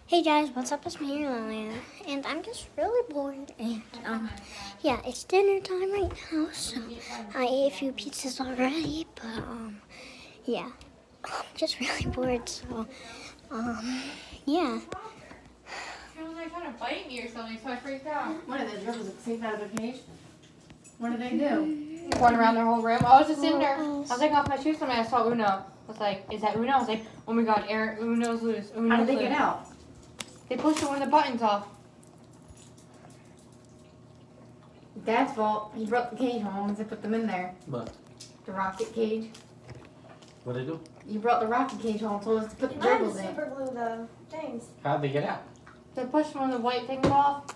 Hey guys, what's up? It's me, Lillian, and I'm just really bored. And yeah, it's dinner time right now. So I ate a few pizzas already, but yeah, I'm just really bored. So yeah. They're trying to bite me or something, so I freaked out. What are the gerbils escape out of the cage? What did they do? Going around their whole room. I was just in there. I was taking off my shoes and I saw Uno. I was like, is that Uno? I was like, oh my god, Aaron, Uno's loose. Uno's How did they loose. get out? They pushed one of the buttons off. Dad's fault. He brought the cage home and they put them in there. What? The rocket cage. What'd they do? You brought the rocket cage home and told us to put the gerbils in. Super glue the things. How'd they get out? They pushed one of the white things off.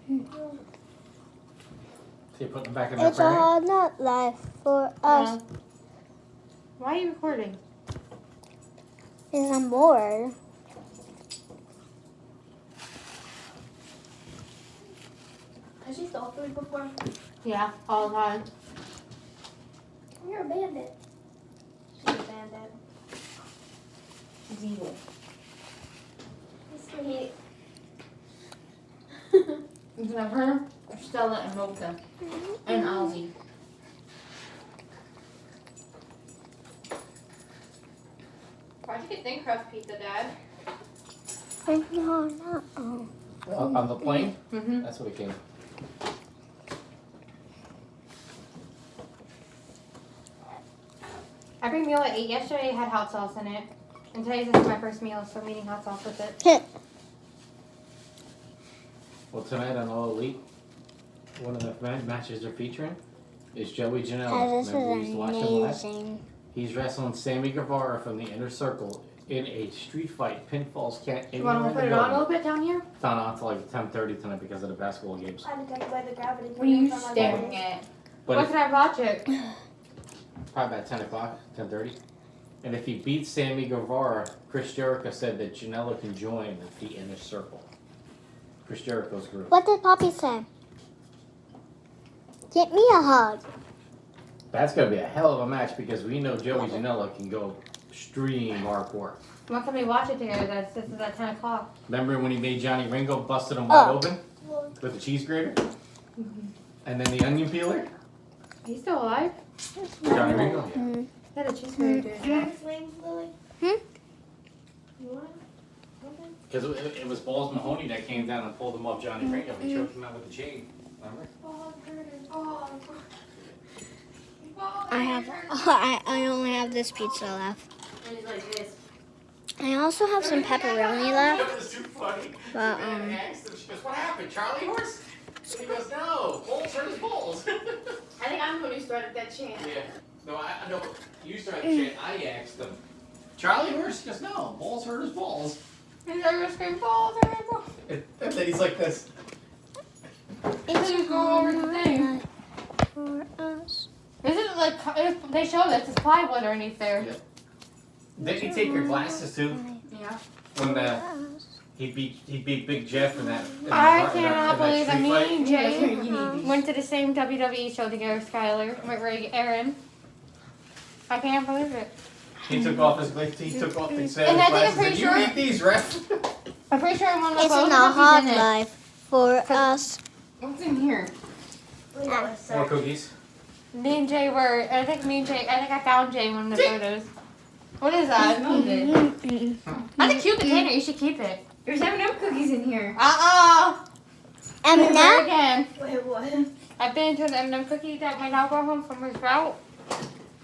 So you put them back in their It's a frame? hard nut life for us. Why are you recording? Because I'm bored. Has she stole food before? Yeah, all the time. You're a bandit. She's a bandit. It's evil. Sweet. You can have her, Stella, and Mocha. And Ozzy. Why'd you get thin crust pizza, Dad? No. On the plane? Mm-hmm. That's what it came. Every meal I ate yesterday had hot sauce in it. And today's is my first meal, so I'm eating hot sauce with it. Well, tonight on All Elite, one of the matches they're featuring is Joey Janela. This Remember we used to watch him live? is amazing. He's wrestling Sammy Guevara from the Inner Circle in a street fight. Pinfalls can't You want anywhere to put in it the on a building. little bit down here? It's not on until like 10:30 tonight because of the basketball games. I'm detected by the gravity. What are you from my staring body. at? But When if, can I watch it? probably about 10 o'clock, 10:30. And if he beats Sammy Guevara, Chris Jericho said that Janela can join the Inner Circle. Chris Jericho's group. What did Poppy say? Get me a hug. That's going to be a hell of a match because we know Joey Janela can go extreme hardcore. When can we watch it together? This is at 10 o'clock. Remember when he made Johnny Ringo, busted him wide open Well, with the cheese grater? And then the onion peeler? He's still alive? Johnny Ringo? Yeah. Mm. Yeah, the cheese grater. do you want swings, Lily? Hmm? You want something? Because it was Balls Mahoney that came down and pulled him off Johnny Ringo. He choked him out with the chain. Remember? Oh, I'm hurting. Oh. I only have this pizza left. And it's like this. I also have some pepperoni left. That was too funny. But, I asked him, she goes, what happened, Charlie horse? And he goes, no, Balls hurt his balls. I think I'm the one who started that chant. Yeah. No, I know. You started the chant. I asked him. Charlie horse? He goes, no, Balls hurt his balls. He's like, scream balls, balls. And then he's like this. It's Just go over the thing. for us. Isn't it like, they showed us, it's plywood underneath there. Yeah. Didn't you take your glasses too? Yeah. When he beat Big Jeff in that. I cannot believe that me and Here, Jay you need these. went to the same WWE show together, Skylar, with Aaron. I can't believe it. He took off his he took off his And I think I'm glasses. pretty And sure- you eat these, ref. I'm pretty sure one of the It's photos not hard in it. life for us. What's in here? Wait, that was More sick. cookies. Me and Jay were, I think I found Jay in one of the photos. What is that? That's a cute container, you should keep it. There's M&M cookies in here. And Never now, again. Wait, what? I've been to an M&M cookie that my dad brought home from his route.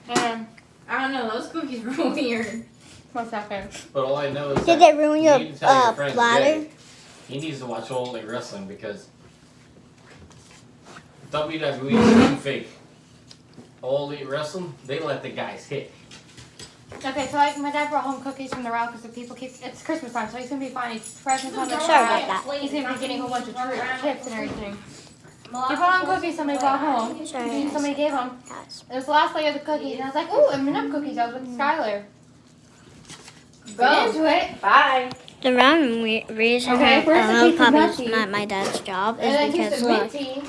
And, I don't know, those cookies were weird. 1 second. But all I know is did that it ruin you your need to tell your friend bladder? Jay, he needs to watch All Elite Wrestling because WWE is too fake. All Elite Wrestling, they let the guys hit. Okay, so my dad brought home cookies from the route because the people keep, it's Christmas time, so he's going to be finding presents on the Sorry side. about that. He's going to be getting a whole bunch of chips and everything. He brought on cookies somebody brought home. Sorry. Somebody gave him. Yes. It was the last layer of the cookies, and I was like, ooh, M&M cookies. I was with Skylar. Go. Get into it. Bye. The reason Okay, I first the love piece of Poppy's nutty. not my dad's job And then is he because said look, minty,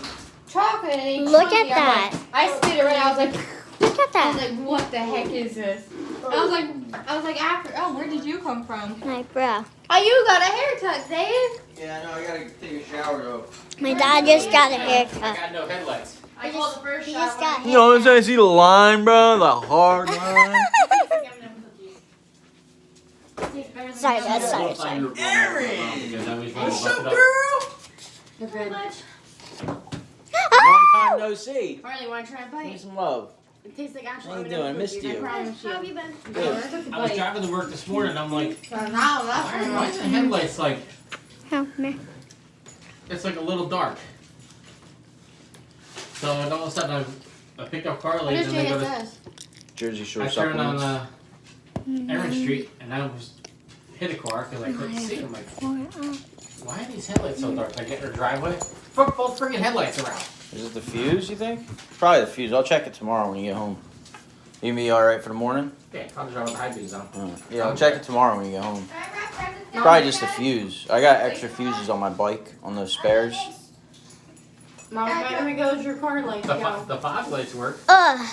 chocolate, and he Look chunky. at that. I spit it right. I was like, look at I was that. like, what the heck is this? I was like, after. Oh, where did you come from? My bro. Oh, you got a haircut, Dave. Yeah, I know. I gotta take a shower though. My dad just got a I haircut. got no headlights. I called the first He shot. just got a You know what I'm haircut. saying? See the line, bro? The hard line. Sorry, guys. Sorry. What's up, girl? You're good. Long time no see. Marley, want to try and Give me bite? some love. It tastes like actual How you M&Ms doing? I missed cookies, you. I promise How have you. you been? Good. I was driving to work this morning. I'm like, So now that's why is the headlights like? Help me. It's like a little dark. So and all of a sudden I pick up What Carly does and they go Jay to. says? Jersey Shore I turned on supplements. Aaron Street and I was hit a car because I couldn't see. I'm like, why are these headlights so dark? Like in her driveway, both freaking headlights around. Is it the fuse, you think? Probably the fuse. I'll check it tomorrow when you get home. You gonna be alright for the morning? Yeah, I'll drive with the high beams on. Yeah, I'll check it tomorrow when you get home. Probably just the fuse. I got extra fuses on my bike, on those spares. Mom, where goes your car lights go? The fog lights work. Yeah,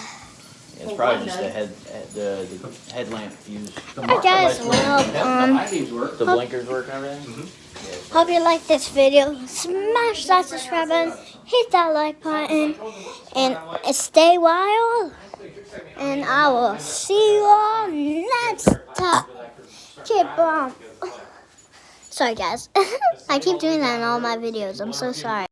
it's probably just the the headlamp fuse. The I marker guess lights work. well, The high beams work. The blinkers work and everything? Hope you like this video. Smash that subscribe button, hit that like button, and stay wild. And I will see you all next time. Keep on. Sorry, guys. I keep doing that in all my videos. I'm so sorry.